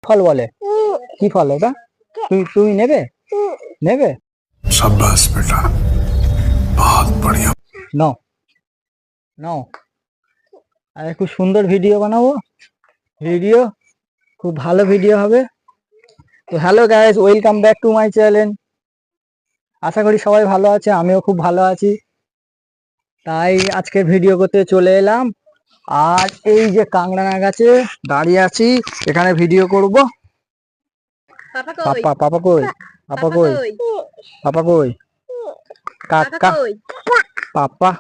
ফল বলে? কি ফল এটা? তুমি নেবে? নেবে? शाबाश बेटा, बहुत बढ़िया। নাও নাও। আর খুব সুন্দর ভিডিও বানাবো, ভিডিও খুব ভালো ভিডিও হবে। তো hello guys, welcome back to my channel. আশা করি সবাই ভালো আছে, আমিও খুব ভালো আছি। তাই আজকে ভিডিও করতে চলে এলাম। আর এই যে কাংড়ানা গাছে দাঁড়িয়ে আছি, এখানে ভিডিও করব। পাপা পাপা কই? পাপা কই? পাপা কই? কাকা পাপা।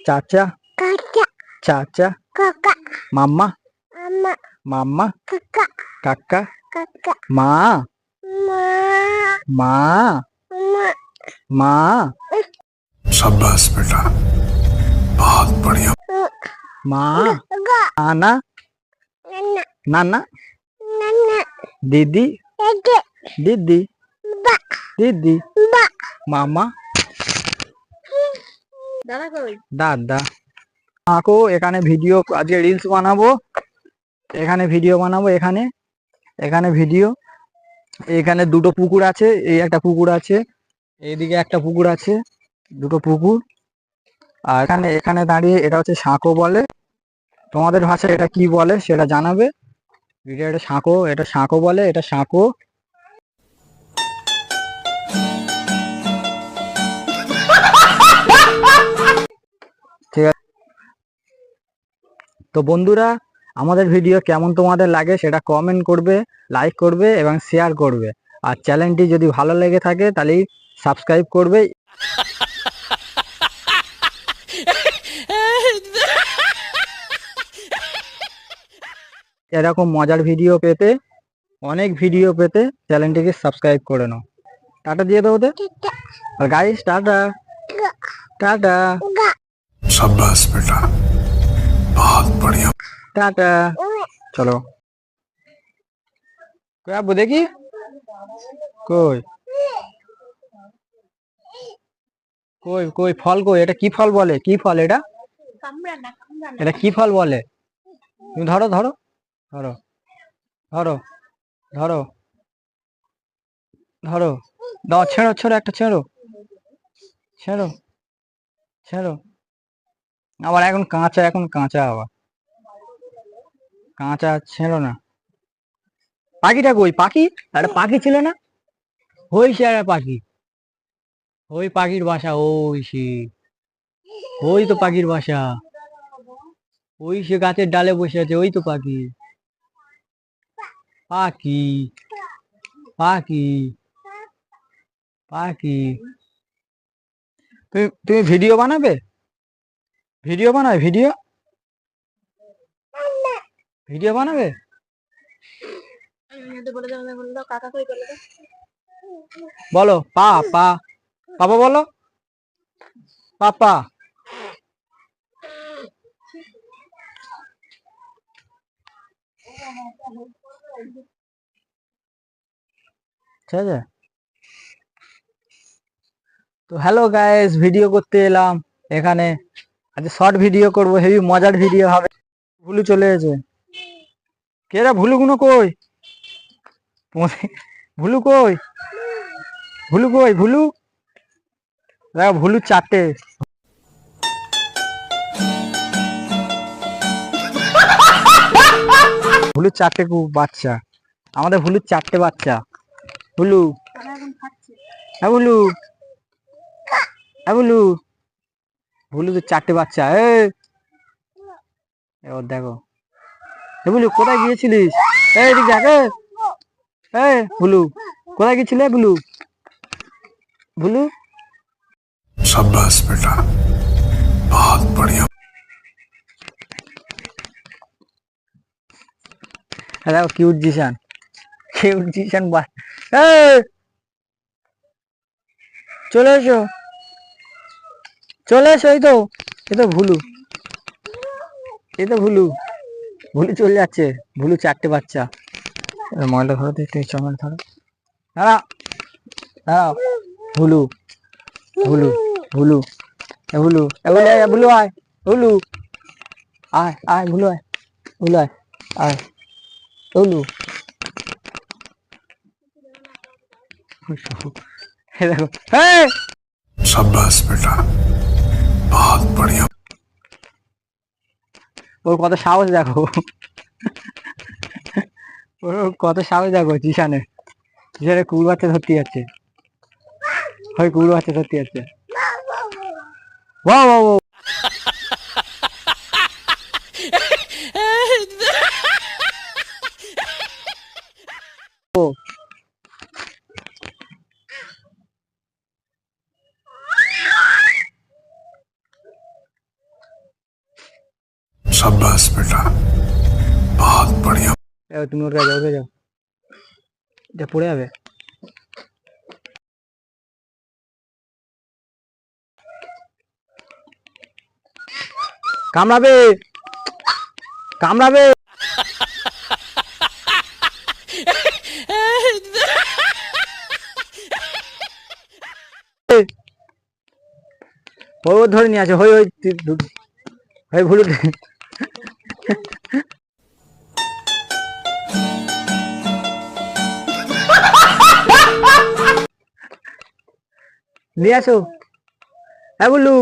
চাচা চাচা মাম্মা মাম্মা কাকা মা মা মা। शाबाश बेटा, बहुत बढ़िया। মা নানা নানা দিদি দিদি দিদি মামা দাদা। মাকো এখানে ভিডিও, আজকে রিলস বানাবো, এখানে ভিডিও বানাবো। এখানে এখানে ভিডিও। এখানে দুটো পুকুর আছে, এই একটা পুকুর আছে, এইদিকে একটা পুকুর আছে, দুটো পুকুর। আর এখানে এখানে দাঁড়িয়ে, এটা হচ্ছে সাঁকো বলে। তোমাদের ভাষায় এটা কি বলে সেটা জানাবে। এটা সাঁকো, এটা সাঁকো বলে, এটা সাঁকো। ঠিক আছে। তো বন্ধুরা, আমাদের ভিডিও কেমন তোমাদের লাগে সেটা কমেন্ট করবে, লাইক করবে এবং শেয়ার করবে। আর চ্যানেলটি যদি ভালো লেগে থাকে তাহলে সাবস্ক্রাইব করবে। এরকম মজার ভিডিও পেতে, অনেক ভিডিও পেতে চ্যানেলটিকে সাবস্ক্রাইব করে নাও। টাটা দিয়ে দাও ওদের। আর গাইস, টাটা টাটা शाबाश बेटा, बहुत बढ़िया। টাটা। চলো কই আব্বু দেখি, কই কই কই ফল কই? এটা কি ফল বলে? কি ফল এটা? এটা কি ফল বলে? তুমি ধরো ধরো ধরো ধরো ধরো ধরো। দাও, ছেড়ো ছেড়ো, একটা ছেড়ো ছেড়ো ছেড়ো। আবার এখন কাঁচা, এখন কাঁচা, আবার কাঁচা, ছেড়ো না। পাখিটা কই? পাখি, একটা পাখি ছিল না? ওই সে একটা পাখি, ওই পাখির বাসা, ওই সে, ওই তো পাখির বাসা, ওই সে গাছের ডালে বসে আছে, ওই তো পাখি। পাখি পাখি পাখি। তুমি তুমি ভিডিও বানাবে? ভিডিও বানাবে? ভিডিও ভিডিও বানাবে? বলো পা পা পাপা বলো, পাপা। ঠিক আছে। তো হ্যালো গাইস, ভিডিও করতে এলাম এখানে। আজ শর্ট ভিডিও করব, হেভি মজার ভিডিও হবে। ভুলু চলে এসেছে। কে রে? ভুলুগুলো কই? ভুলু কই? ভুলু কই? ভুলু দেখো, ভুলু চারটে। ভুলু চারটে বাচ্চা, আমাদের ভুলুর চারটে বাচ্চা। ভুলু, হ্যাঁ ভুলু, হ্যাঁ ভুলু, ভুলু তো চারটে বাচ্চা। এবার দেখো, এ ভুলু কোথায় গিয়েছিলিস? এই দিক দেখ, ভুলু কোথায় গেছিলে? ভুলু, ভুলু। शाबाश बेटा, बहुत बढ़िया। দেখো কিউট জিসান, কিউট জিসান। চলে এসো, চলে এসো। এই তো ভুলু, এই তো ভুলু, ভুলু চলে যাচ্ছে। ভুলু চারটে বাচ্চা। ময়লা ধরো তো একটু, চমেল ধরো। দাঁড়াও দাঁড়াও। ভুলু ভুলু ভুলু ভুলু ভুলু আয় ভুলু আয় আয় ভুলু আয় ভুলু আয় আয় ভুলু দেখো হ্যাঁ शाबाश बेटा बहुत बढ़िया ওর কত সাহস দেখো ওর কত সাহস দেখো জিশানে কুকুর বাচ্চা ধরতে যাচ্ছে হয় কুকুর বাচ্চা ধরতে যাচ্ছে বাহ বাহ বাহ शाबाश बेटा बहुत बढ़िया তুমি ওর কাছে যাও ওর কাছে যাও এটা পড়ে যাবে কামড়াবে কামড়াবে ও ধরে নিয়ে আছে হই হই হই ভুলু নিয়ে আসো হ্যাঁ বললু